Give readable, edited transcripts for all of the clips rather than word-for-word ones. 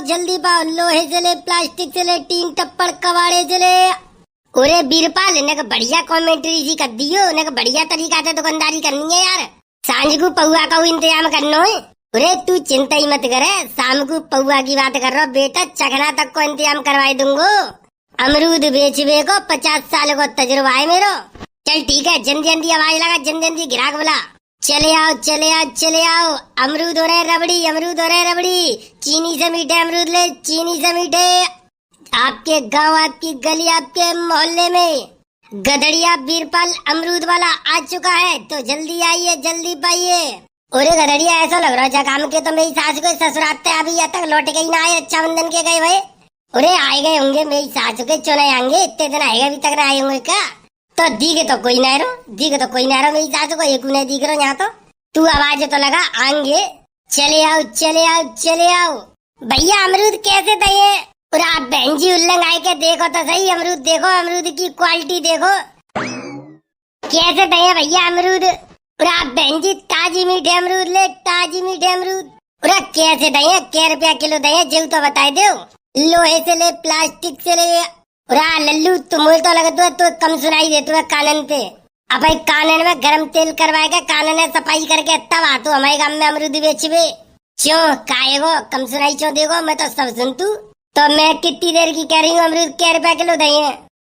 जल्दी पाओ, लोहे से ले, प्लास्टिक से ले, टीन टप्पड़ कबाड़े से ले। ओरे बीरपाल ने बढ़िया कमेंट्री सी कर दियो, ने बढ़िया तरीका से दुकानदारी करनी है यार। सांझ को पौआ का इंतजाम करना है। अरे तू चिंता ही मत करे, शाम को पौआ की बात कर रहा बेटा, चखना तक को इंतजाम करवाई दूंगो। अमरूद बेचवे को 50 साल को तजुर्बा है मेरो। चल ठीक है, जल्दी जल्दी आवाज लगा, जल्दी जल्दी ग्राहक बोला। चले आओ चले आओ चले आओ, अमरूद हो रहे रबड़ी, अमरूद हो रहे रबड़ी, चीनी से मीठे अमरूद ले, चीनी से मीठे। आपके गांव, आपकी गली, आपके मोहल्ले में गदड़िया बीरपाल अमरूद वाला आ चुका है, तो जल्दी आइए, जल्दी पाइए। अरे गदड़िया, ऐसा लग रहा है काम के तो मेरी सास को ससुराते अभी यहाँ तक लौट गई ना आए, रक्षाबंधन के गए भाई। अरे आए गए होंगे मेरी सास के चुने आएंगे, इतने दिन आएगा अभी तक ना आए होंगे क्या? तो दीगे तो कोई ना रो, दीगे तो कोई ना रो मेरी सास को, एक नहीं दिख रहा यहाँ तो। तू आवाज तो लगा, आएंगे। चले आओ चले आओ चले आओ। भैया अमरूद कैसे दिए? और आप बहन जी उल्लंग आए के देखो तो सही, अमरूद देखो, अमरूद की क्वालिटी देखो कैसे दिए भैया अमरूद। और आप बहन जी ताजी मीठे अमरूद ले, ताजी मीठे अमरूद। और कैसे दिए, क्या रुपया किलो दिए जेव तो बताए दो। लोहे से ले, प्लास्टिक से ले। और लल्लू तुम तो लगता है तो कम सुनाई देते है कानन पे। अब भाई कानन में गरम तेल करवाएगा, कानन में सफाई करके तब आ तो हमारे गाँव में अमरूद बेचबे। क्यों काएगो कम सुनाई क्यों देगो, मैं तो सब सुन तू। तो मैं कितनी देर की कह रही हूँ, अमरूद क्या रुपया किलो दिए।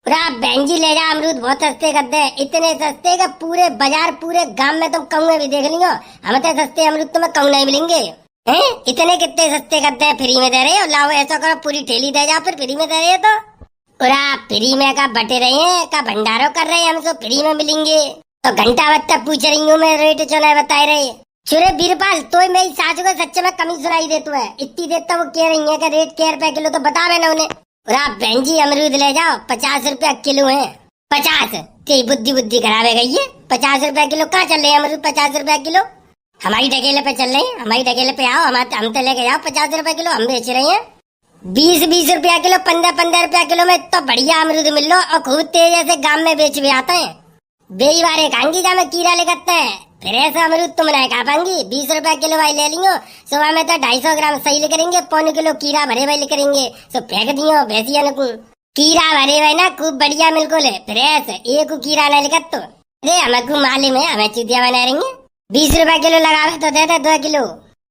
और आप बहन जी ले जा, अमरूद बहुत सस्ते करते हैं, इतने सस्ते का पूरे बाजार पूरे गांव में तुम कहूँगे भी देख लियो, हम तो सस्ते अमरूद तुम्हें कहूँ नहीं मिलेंगे हैं। इतने कितने सस्ते करते हैं, फ्री में दे रहे हो। लाओ ऐसा करो, पूरी ठेली दे जाओ, फिर फ्री में दे रहे हो तो। और आप फ्री में का बटे रहे हैं, का भंडारो कर रहे हैं, हमको फ्री में मिलेंगे। तो घंटा बत्ता पूछ रही हूँ मैं, रेट जो नहीं बताए रहे। चुरे बीरपाल तो मेरी सास को सच्चे में कमी सुनाई देते है, इतनी देर तो वो कह रही है कि रेट क्या रुपया किलो, तो बता रहे ना उन्हें। और आप बहन जी अमरूद ले जाओ, 50 रुपया किलो है। 50 तेरी बुद्धि बुद्धि खराब है गई है, 50 रुपया किलो कहाँ चल रहे हैं अमरूद? 50 रुपया किलो हमारी ढकेले पे चल रहे हैं, हमारी ढकेले पे आओ, हम तो लेके जाओ। 50 रुपया किलो हम बेच रहे हैं, 20-20 रुपया किलो, 15-15 रुपया किलो में तो बढ़िया अमरूद मिल लो। और खूब तेज से गाँव में बेच भी आता है। बेई बारे खाएंगी जहाँ में कीड़ा लेते हैं, फिर ऐसा अमरूद तुम नहीं खा पाएंगी। 20 रुपया किलो भाई ले लियो, सुबह में तो 250 ग्राम सही ले करेंगे, 1.25 किलो कीड़ा भरे भाई ले करेंगे, सो फेंक दियो भैंसिया न को। कीड़ा भरे भाई ना खूब बढ़िया बिल्कुल है, फिर ऐसे एक कीड़ा नहीं लेकर तो अरे हमें को मालूम है, हमें चुतिया बना रहेंगे। 20 रुपया किलो लगावे तो दे दे 2 किलो।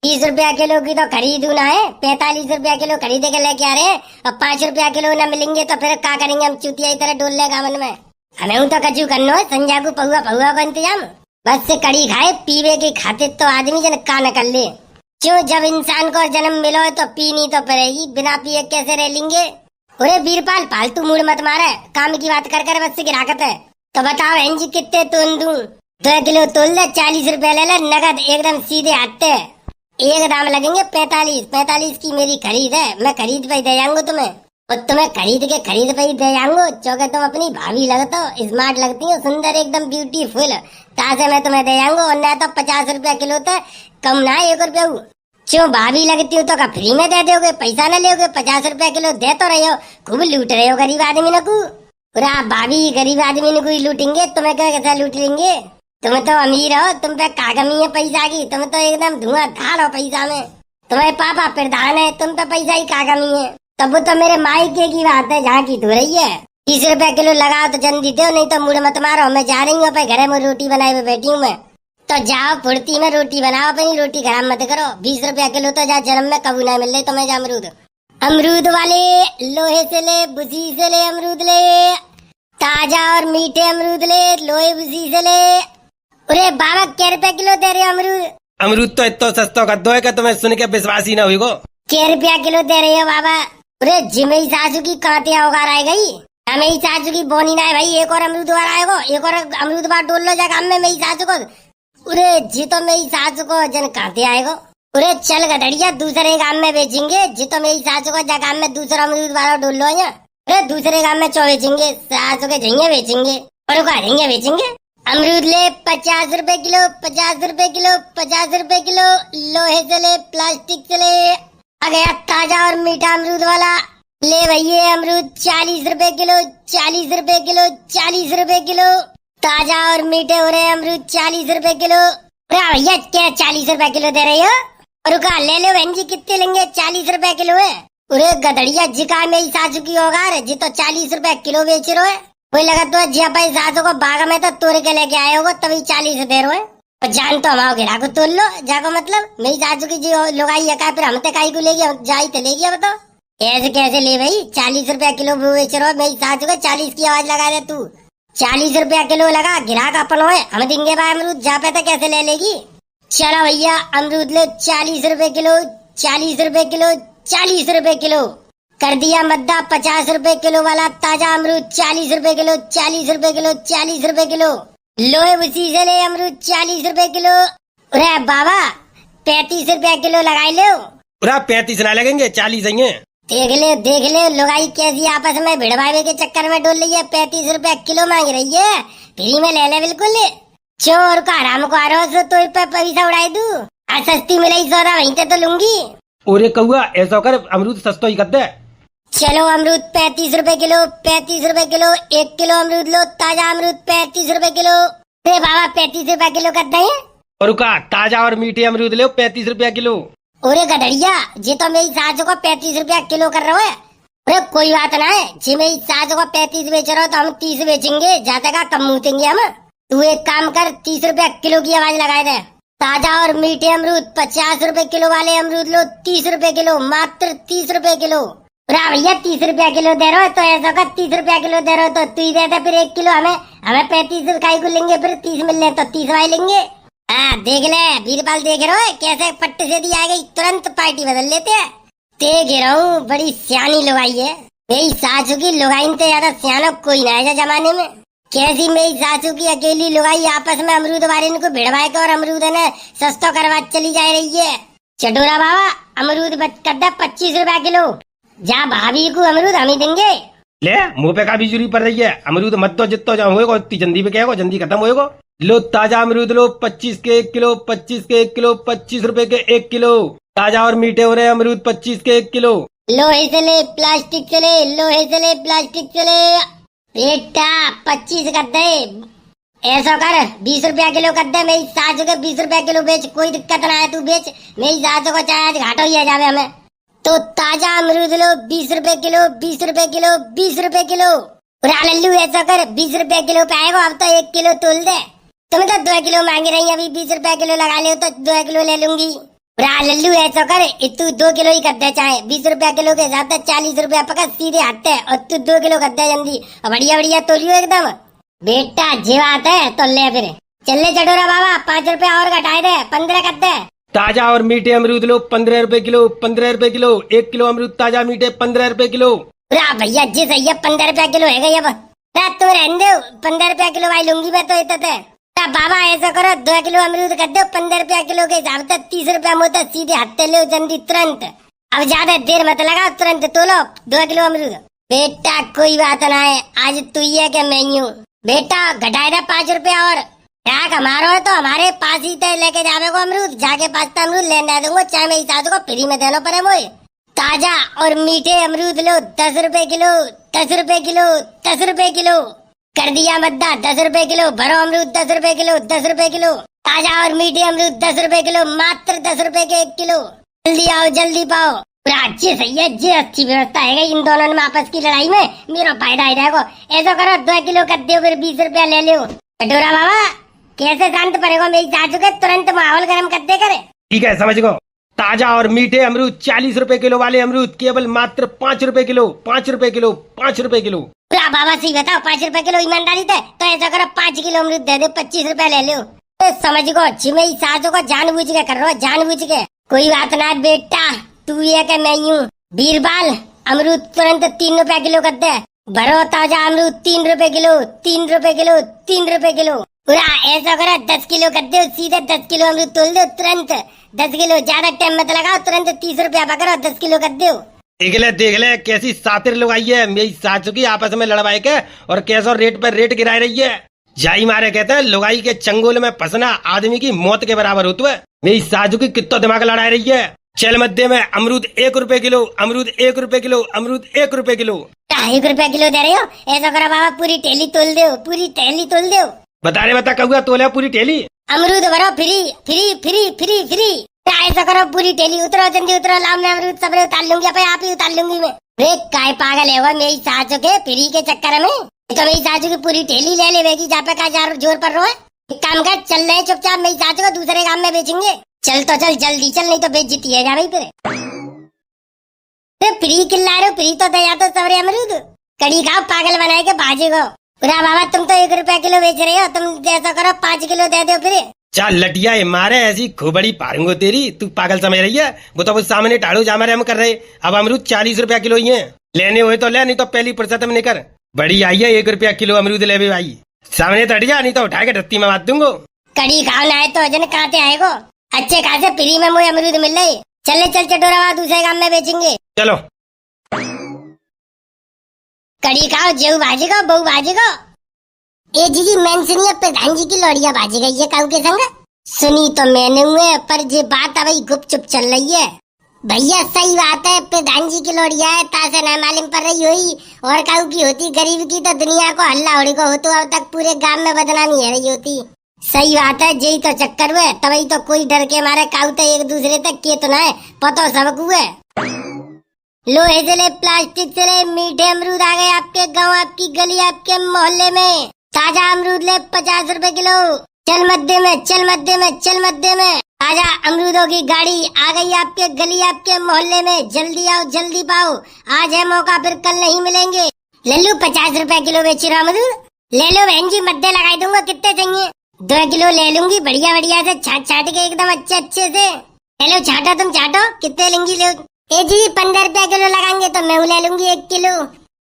30 रुपया किलो की तो खरीदू ना है, 45 रुपया किलो खरीदे के लेके आ रहे हैं, और 5 रुपया किलो न मिलेंगे तो फिर क्या करेंगे हम? चुतिया की तरह डोल लेगा मन में। हमें तो कचू करना है, संजा को पहुआ पहुआ का इंतजाम, बस से कड़ी खाए पीवे के खाते तो आदमी जन का न कर ले। क्यों जब इंसान को जन्म मिलो है तो पीनी तो पड़ेगी, बिना पिए कैसे रह लेंगे? अरे बीरपाल फालतू मूड मत मारे, काम की बात कर कर बस से गिराकत है। तो बताओ बहन जी कितने तोल दूं? 2 किलो तोल ले, 40 रुपया ले ले नगद, एकदम सीधे हाथे। एक दाम लगेंगे 45 की मेरी खरीद है, मैं खरीद पे दे जाऊंगा तुम्हें। और तुम्हें खरीद पे दे जाऊंगा, चौके तुम अपनी भाभी लगता हो, स्मार्ट लगती हो, सुंदर एकदम ब्यूटीफुल, तासे मैं तुम्हें दे जाऊंगा। और न तो 50 रुपया किलो तो कम ना 1 रुपया। क्यों भाभी लगती हो तो का फ्री में दे दोगे, पैसा न लोगे? 50 रुपया किलो दे तो रहे हो, खूब लूट रहे हो गरीब आदमी न को। पूरा भाभी गरीब आदमी ने कोई लूटेंगे, तुम्हें क्या कैसा लूट लेंगे? तुम तो अमीर हो, तुम पे का कमी है पैसा की? तुम तो एकदम धुआंधार हो पैसा में, तुम्हारे पापा प्रधान है, तुम पे पैसा ही का कमी है? तब वो तो मेरे मायके की बात है जहाँ की हो रही है। 30 रुपया किलो लगाओ तो जल्दी दो, नहीं तो मुड़ मत मारो। मैं जा रही हूँ अपने घरे में रोटी बनाए हुए बैठी हूँ मैं, तो जाओ फुर्ती में रोटी बनाओ, अपनी रोटी खराब मत करो। 20 रुपया किलो तो जा जन्म में कबू ना मिल रहे तुम्हें। जा अमरूद वाले लोहे से ले, बुसी से ले अमरूद ले, ताजा और मीठे अमरूद ले, लोहे बुसी से ले। अरे बाबा क्या रुपया किलो दे रहे हो अमरूद? अमरूद तो इतना सस्ता कर दो है कि तुम्हें सुन के विश्वास ही ना हुई को। क्या रुपया किलो दे रहे हो बाबा? अरे जिमेई सासू की कांतियां उगार आए गई, हमें सासू की बोनी ना है भाई। एक और अमरूद बार आएगो, एक और अमरूद बार डोल लो जा काम में मेरी सासू को। अरे जी तो मेरी सासू को जन कांते आएगो। अरे चल गधड़िया दूसरे काम में बेचेंगे, जी तो मेरी सासू को जा काम में दूसरा अमरूद बार डोल लो। अरे दूसरे काम में चो बेचेंगे, सासू के झइया बेचेंगे और झइया बेचेंगे। अमरूद ले 50 रुपए किलो, 50 रुपए किलो, 50 रुपए किलो। लोहे से ले, प्लास्टिक से ले। आ गया ताजा और मीठा अमरूद वाला, ले भैया अमरूद 40 रुपए किलो, 40 रुपए किलो, 40 रुपए किलो। ताजा और मीठे हो रहे अमरूद 40 रुपए किलो। भैया क्या 40 रुपए किलो दे रही हो? रुका ले लो बहन जी, कितने लेंगे? 40 रुपए किलो है। अरे गधड़िया जिका में ही सासू की होगा रे, जी तो 40 रुपए किलो बेच रहे है। कोई लगा तो जिया भाई सासू को बाग में तो तोड़ के लेके आए होगा तभी 40 दे रहे है। और जान तो हमारा गिरा को तोड़ लो जाको, मतलब मेरी सासू की जी लोगाई है, फिर हम काई को लेगी, जाई तो लेगी। बताओ ऐसे कैसे ले भाई, 40 रुपया किलो बेच रहे हो, मेरी सासू को 40 की आवाज लगा दे तू। 40 रुपया किलो लगा, गिराक अपन है, हम देंगे भाई अमरूद, जा पे तो कैसे ले लेगी। चलो भैया अमरूद लो 40 रुपए किलो, 40 रुपए किलो, 40 रुपए किलो कर दिया मद्दा। 50 रुपए किलो वाला ताजा अमरूद 40 रुपए किलो, 40 रुपए किलो, 40 रुपए किलो। लो उसी से ले अमरूद 40 रुपए किलो। अरे बाबा 35 रुपया किलो लगाई लो। पूरा 35 ना लगेंगे, 40 ही है। देख ले लोगाई कैसी आपस में भिड़वावे के चक्कर में डोल रही है। 35 रुपया किलो मांग रही है, फ्री में ले ले बिल्कुल। चोर का हराम को आरोस तो पैसा उड़ाई दू, सस्ती मिलाई सौदा वहीं से तो लूंगी। ओरे कौआ ऐसा कर, अमरूद सस्ता ही कर दे। चलो अमरूद 35 रुपए किलो, 35 रुपए किलो। 1 किलो अमरूद लो, ताजा अमरूद 35 रुपए किलो। अरे बाबा 35 रुपए किलो कर दे। और का ताजा और मीठे अमरूद ले 35 रुपया किलो। अरे गधड़िया जी तो मेरी सासू को 35 रुपया किलो कर रहे हो। अरे कोई बात ना है, जी मेरी सासू को 35 बेच रहे हो तो हम 30 बेचेंगे, जाते का कम मूतेंगे हम। तू एक काम कर, 30 रुपया किलो की आवाज लगाए दे। ताजा और मीठे अमरूद 50 रुपए किलो वाले अमरूद लो 30 रुपए किलो, मात्र 30 रुपए किलो। भैया 30 रुपया किलो दे रहे हो तो ऐसा का 30 रुपया किलो दे रहे हो तो तू ही दे दे फिर 1 किलो हमें 35 काई को लेंगे, फिर 30 मिल रहे तो 30 वाले लेंगे। देख ले बीरबल, देख रहे हो कैसे पट्टे से दी आ गई, तुरंत पार्टी बदल लेते हैं। देख रहा हूँ बड़ी सियानी लुगाई है मेरी सासू की। लुगाई तो ज्यादा सियाना कोई ना है जमाने में। कैसी मेरी सासू की अकेली लुगाई आपस में अमरूद वाले को भिड़वाए के और अमरूद ने सस्ता करवा चली जा रही है। चटोरा बाबा अमरूद कर दे 25 रुपया किलो, जा भाभी को अमरूद हम ही देंगे। ले मुंह पे का बिजुरी पड़ रही है, अमरूद मत तो जितो जाओ होएगा इतनी जल्दी पे क्या जल्दी खत्म होएगा। लो ताजा अमरूद लो 25 के 1 किलो, 25 के 1 किलो, 25 रुपए के 1 किलो। ताजा और मीठे हो रहे अमरूद 25 के 1 किलो। लोहे से ले प्लास्टिक से ले, लोहे से ले प्लास्टिक से ले। बेटा 25 कर दे, ऐसा कर 20 रुपया किलो कर दे। मेरी सासू के 20 रुपया किलो बेच, कोई दिक्कत ना है, तू बेच। मेरी सासू को चाहे आज घाटो ही आ जावे हमें। तो ताजा अमरूद लो 20 रुपए किलो, 20 रुपए किलो, 20 रुपए किलो। लल्लू ऐसा कर 20 रुपया किलो पे आएगा, अब तो 1 किलो तोल दे। तुम्हें तो 2 किलो मांग रही है, अभी 20 रुपया किलो लगा ले तो 2 किलो ले लूंगी। लल्लू ऐसा कर तू 2 किलो ही कर दे, चाहे 20 रुपया किलो के हिसाब से 40 रुपया पकड़ सीधे हाथ है, और तू 2 किलो कर दे जल्दी, और बढ़िया बढ़िया तोलियो एकदम। बेटा जे बात है तो ले फिर चले चटोरा बाबा, 5 रुपया और घटाए दे, 15 कर दे। ताजा और मीठे अमरूद लो 15 रुपए किलो, 15 रुपए किलो। 1 किलो अमरूद ताजा मीठे 15 रुपए किलो। भैया जी सही है, 15 रुपया किलो है गई। अब तो रहने दो, 15 रुपया किलो भाई लूंगी मैं तो इतने। बाबा ऐसा करो 2 किलो अमरूद कर दो, 15 रुपया किलो के हिसाब से 30 रुपया मोटा सीधे हाथ लो जल्दी तुरंत। अब ज्यादा देर मत लगा, तुरंत तोलो 2 किलो अमरूद। बेटा कोई बात ना है, आज तू ही है कि मैं ही हूँ। बेटा घटाए दे 5 रुपया और। क्या हमारा है तो हमारे पास ही तय लेके जावे को अमरूद, जाके 5 अमरूद लेने दूंगा, चाहे मेरी सासू को फ्री में देना पड़े मोए। ताजा और मीठे अमरूद लो 10 रुपए किलो, 10 रुपए किलो, 10 रुपए किलो कर दिया मद्दा। 10 रुपए किलो भरो अमरूद, 10 रुपए किलो, 10 रुपए किलो। ताजा और मीठे अमरूद 10 रुपए किलो, मात्र 10 रुपए के 1 किलो। जल्दी आओ जल्दी पाओ। अच्छी सही है जी, अच्छी व्यवस्था है इन दोनों में आपस की लड़ाई में मेरा फायदा ही रहेगा। ऐसा करो 2 किलो कर दो, फिर 20 रुपया ले लो। कटोरा बाबा कैसे शांत पड़ेगा, मेरी सासू के तुरंत माहौल गर्म कर दे करे। ठीक है समझ गो। ताजा और मीठे अमरूद 40 रुपए किलो वाले अमरूद केवल मात्र 5 रुपए किलो, 5 रुपए किलो, 5 रुपए किलो। बाबा सही बताओ, 5 रुपए किलो ईमानदारी थे तो ऐसा करो 5 किलो अमरूद दे दो, 25 रुपया ले लो। समझ गो अच्छी मेरी सासू को जानबूझ के कर रहा हो, जानबूझ के। कोई बात ना बेटा, तू ये के मैं हूँ। बीरबल अमरूद तुरंत 3 रुपया किलो कर दे। भरो ताजा अमरूद 3 रुपए किलो, 3 रुपए किलो, 3 रुपए किलो। पूरा ऐसा करो 10 किलो कर दो, सीधे 10 किलो अमरूद तोल दो तुरंत। 10 किलो, ज्यादा टाइम मत लगाओ, तुरंत 30 रुपया पकड़ो, 10 किलो कर दो। देख ले कैसी सातिर लोग आई है मेरी सासू की, आपस में लड़वाई के और कैसा रेट पर रेट गिरा रही है। जाई मारे कहते हैं लुगाई के चंगुल में फंसना आदमी की मौत के बराबर होता है। मेरी सासू की कितना दिमाग लड़ा रही है। चल मध्य में अमरूद 1 रुपए किलो, अमरूद 1 रुपए किलो, अमरूद 1 रुपए किलो। 1 रुपया किलो दे रहे हो, ऐसा करो बाबा पूरी टेली तोल दो, पूरी टेली तोल दो। बता कहुआ तोले पूरी टेली। अमरूद भरो free free free free free. ऐसा करो पूरी टेली उतरो, जल्दी उतरो, लाओ मैं अमरूद सबरे उतार लूंगी, अपन आप ही उतार लूंगी मैं। रे काय पागल है वो मेरी सासू के फ्री के चक्कर में, तो मेरी सासू की पूरी टेली ले लेगी जहाँ पे का जोर पर रो है। एक काम कर, चल रहे चुपचाप, मेरी सासू को दूसरे काम में बेचेंगे। चल तो चल जल्दी चल, नहीं तो बेइज्जती है जा भाई फिर। फ्री किल्ला रहे हो, फ्री तो दया तो सबरे अमरूद, कड़ी खाओ पागल बनाए के भाजी को। पूरा बाबा तुम तो 1 रुपया किलो बेच रहे हो, तुम जैसा करो 5 किलो दे दो फिर। चल लटिया है मारे, ऐसी खोबड़ी पारूंगो तेरी, तू पागल समझ रही है। वो तो वो सामने टाड़ू जा मारे हम कर रहे। अब अमरूद 40 रुपया किलो ही है, लेने हुए तो ले, नहीं तो पहली फुर्सत में निकर। बड़ी आई है 1 रुपया किलो अमरूद ले भी भाई, सामने तट जा, नहीं तो उठा के रत्ती में बात दूंगो। कड़ी खाओ ना है तो वजन काटे आएगो, अच्छे खासे फ्री में मुझे अमरूद मिल रही। चले चल चटोरा वहाँ दूसरे काम में बेचेंगे। चलो कड़ी खाओ, जेऊ भाजी को, बहू भाजी को। ए जी मैंने सुनी अब प्रधान जी की लोड़िया भाजी गई है काऊ के संग। सुनी तो मैंने हुए, पर ये बात अभी गुपचुप चल रही है। भैया सही बात है, प्रधान जी की लोड़िया है, तासे न मालूम पड़ रही हुई, और काऊ की होती गरीब की तो दुनिया को हल्ला उड़ी को हो, तो अब तक पूरे गांव में बदनामी है रही होती। सही बात है, यही तो चक्कर हुए, तभी तो कोई डर के मारे काऊ तो एक दूसरे तक के तो ना है, पतो सबको है। लोहे से ले, प्लास्टिक से ले, मीठे अमरूद आ गए आपके गांव, आपकी गली, आपके मोहल्ले में। ताजा अमरूद ले 50 रुपए किलो। चल मध्य में, चल मध्य में, चल मध्य में। ताजा अमरूदों की गाड़ी आ गई आपके गली, आपके मोहल्ले में। जल्दी आओ, जल्दी पाओ, आज है मौका, फिर कल नहीं मिलेंगे। ले लो 50 रुपए किलो बेच रहा अमरूद, ले लो बहन जी, मध्य लगा दूंगा। कितने चाहिए? 2 किलो ले लूंगी, बढ़िया बढ़िया से छाट छाट के एकदम अच्छे अच्छे से। ले लो, छाटो तुम छाटो, कितने लेंगी? ले ए जी 15 रुपया किलो लगाएंगे तो मैं ले लूंगी 1 किलो।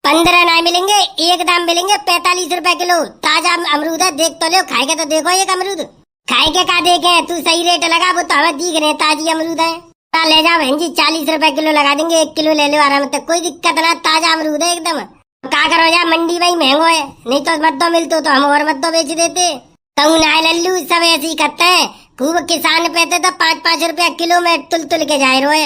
15 नहीं मिलेंगे, एक दाम मिलेंगे 45 रुपए किलो। ताजा अमरूद है, देख तो लो, खाएगा तो देखो एक अमरूद। खाए के का देखे, तू सही रेट लगा, वो तो हमें दिख रहे ताजी अमरूद है। ले जाओ बहन जी, 40 रुपए किलो लगा देंगे, 1 किलो ले लो आराम से, कोई दिक्कत ना, ताजा अमरूद है एकदम। का करो यार, मंडी भाई महंगो है, नहीं तो मत दो मिलतो तो हम और मत दो बेच देते। कहूँ ना लल्लू, सब ऐसे ही करते हैं, खूब किसान पैते तो 5-5 रुपया किलो में तुल तुल के जाए रोए।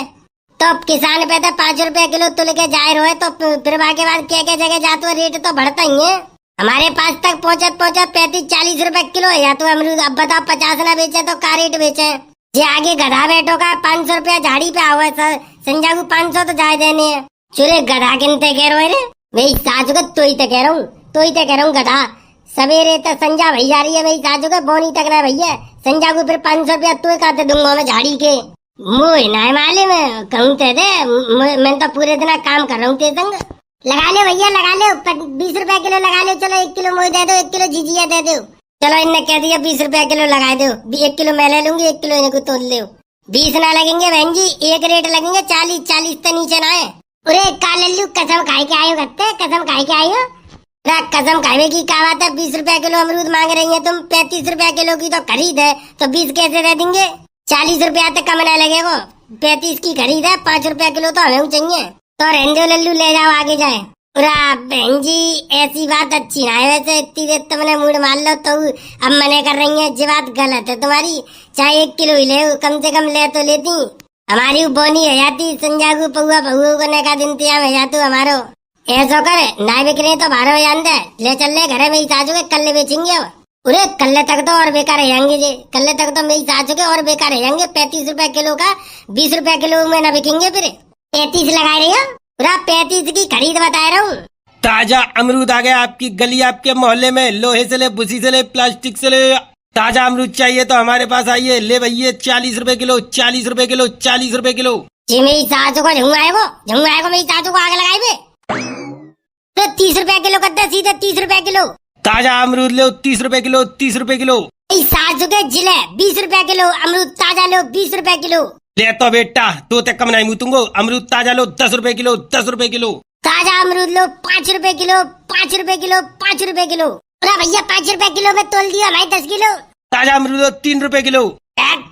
तो किसान पैदा 5 रुपया किलो तुल के जाहिर हुए, तो फिर के बाद क्या क्या जगह जाते हुए रेट तो बढ़ता ही है। हमारे पास तक पहुँचा 35-40 रुपए किलो है या तो अमरूद। अब बताओ 50 ना बेचे तो का रेट बेचे? जे आगे गधा बैठो का 500 रुपया झाड़ी पे हुआ है, संजा को 500 तो जाए देने हैं। चुरे गधा किनते कह रहे रे, वही साजू का तो ही तो कह रहा हूँ, तो ही तो कह रहा हूँ गधा। सवेरे तो संजा भई जा रही है, मेरी साजू का बोनी तक ना भैया, संजा को फिर 500 रुपया तू कहते दूंगा मैं झाड़ी के। मुझे ना मालूम है, कहूँ ते दे, मैं तो पूरे दिन काम कर रहा हूँ ते संग। लगा ले भैया, लगा ले, 20 रुपया किलो लगा ले। चलो 1 किलो मुझे दे दो, 1 किलो झिझिया दे दो। चलो इनने कह दिया 20 रुपया किलो लगा दो, 1 किलो मैं ले लूंगी, 1 किलो इनको तोल दो। 20 ना लगेंगे बहन जी, एक रेट लगेंगे 40 तो नीचे ना है। अरे कालू कसम खाए के आयो, करते कसम खाए के आयो, कसम खाने की क्या बात है? 20 रुपया किलो अमरूद मांग रही है तुम, 35 रुपया किलो की तो खरीद है, तो 20 कैसे दे देंगे? 40 रुपया तक कम ना लगे, वो 35 की खरीद है, 5 रुपया किलो तो हमें चाहिए। तो रेंजो लल्लू ले जाओ, आगे जाए। बहन जी ऐसी बात अच्छी ना है, वैसे इतनी देर तुमने मूड मान लो तो अब मने कर रही है, ये बात गलत है तुम्हारी। चाहे 1 किलो ही ले, कम से कम ले तो लेती, हमारी बोनी है जाती। संजागू पहुआ बहु को का दिन तिया में जातू हमारो। ऐसा करे ना बिकने तो 12 जान दे, ले चल ले घरे में ही साजो के, कल ले बेचेंगे। अरे कल तक तो और बेकार रहेंगे जी, कल तक तो मेरी सास के और बेकार रहेंगे। 35 रुपया किलो का 20 रुपया किलो में ना बिकेंगे फिर। 35 लगा रही हो? पूरा 35 की खरीद बता रहा हूँ। ताजा अमरूद आ गया आपकी गली, आपके मोहल्ले में। लोहे से ले, भूसी से ले, प्लास्टिक से ले, ताजा अमरूद चाहिए तो हमारे पास आइए, ले भैया 40 रुपए किलो, 40 रुपए किलो, 40 रुपए किलो। जी मेरी सास को झुंगाएगो मेरी सास को आग लगाए बे। तो 30 रुपया किलो करते, सीधे 30 रुपया किलो। ताजा अमरूद लो 30 रुपए किलो, 30 रुपए किलो। साजू के जिले 20 रुपया किलो, अमरूद ताजा लो 20 रुपया किलो। ले तो बेटा, तो तक कम नहीं मुतूंगो। अमरूद ताजा लो 10 रुपए किलो, 10 रुपए किलो। ताजा अमरूद लो 5 रुपए किलो, 5 रुपए किलो, 5 रुपए किलो। अरे भैया 5 रुपए किलो में तोल दिया हमारे 10 किलो। ताजा अमरूद लो 3 रुपए किलो।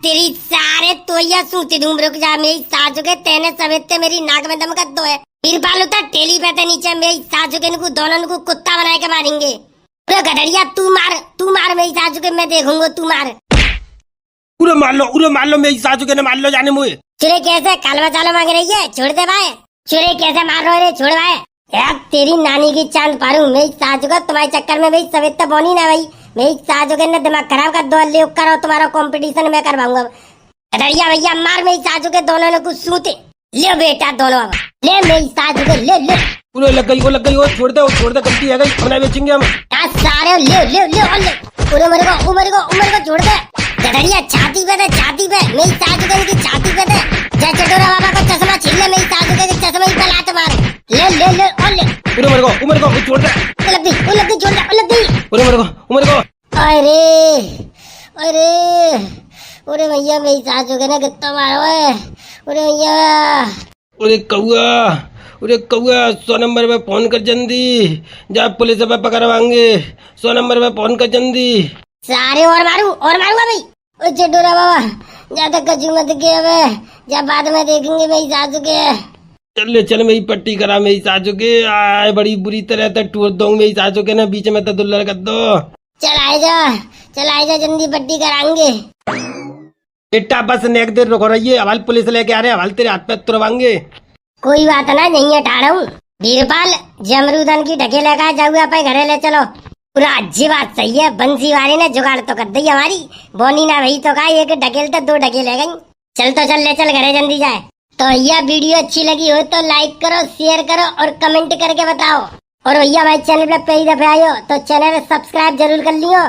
तेरी सारे तो या सूती दूम, रुक जा। मेरी साजू के तेने सवेते मेरी नाक में दम कर दो है, फिर बालू था टेली पे थे नीचे। मेरी साजू के इनको दोनों को कुत्ता बना के मारेंगे। गधड़िया तू मार मेरी साजू के, मैं देखूंगा तू मार। उरे मार लो मेरी साजू के, ने मार लो जाने मुझे। चुरे कैसे कालवा चालो मांग रही है, छोड़ दे भाई। चुरे कैसे मार रहे, छोड़ भाई। यार तेरी नानी की चांद पारू, मेरी साजू का तुम्हारे चक्कर में भाई सवेत तो बोनी ना भाई। मेरी साजू के ने दिमाग खराब कर दो, ले करो तुम्हारा कंपटीशन मैं करवाऊंगा। गदड़िया भैया मार मेरी सासू के दोनों ने कुछ सूते। ले बेटा दोनों अब ले मेरी सासू के ले ले। पूरे लग गई वो छोड़ दे गलती है गई अपना बेचेंगे हम। क्या सारे ले ले ले और ले। पूरे उमर को छोड़ दे। गदड़िया छाती पे दे मेरी सासू के की छाती पे दे। जा चटोरा बाबा को चश्मा छीन ले मेरी सासू के चश्मा ही पलात मार। ले ले ले और ले। पूरे उमर को छोड़ दे। उलग गई छोड़ दे उलग गई। पूरे उमर को अरे अरे भैया मेरी सासू के ना कितना मारो है। अरे भैया अरे कौआ 100 नंबर पे फोन कर जल्दी। जा पुलिस पे पकड़वाएंगे। 100 नंबर पे फोन कर जल्दी। सारे और मारूंगा भाई। ओ चटोरा बाबा ज्यादा कचू मत के अब जा बाद में देखेंगे मेरी सासू के। चल मेरी पट्टी करा मेरी सासू के। आए बड़ी बुरी तरह तक टूट दूंगी मेरी सासू के ना बीच में तो दुल्हन कर दो। चल आए जा जल्दी पट्टी कराएंगे। बेटा बस नेक देर रुको रहिए। हवाल पुलिस लेके आ रहे हैं। हवाल तेरे हाथ पे तुरवाएंगे। कोई बात ना नहीं हटा रहा हूँ। वीरपाल जमरूदन की ढके लगा जाऊ आप घरे ले चलो। पूरा अच्छी बात सही है। बंसी वाले ने जुगाड़ तो कर दी हमारी। बोनी ना वही तो कहा एक ढकेल तो 2 ढकेल ले गई। चल ले चल घरे जल्दी जाए। तो भैया वीडियो अच्छी लगी हो तो लाइक करो शेयर करो और कमेंट करके बताओ। और भैया हमारे चैनल पे पहली दफे आए हो तो चैनल सब्सक्राइब जरूर कर लियो।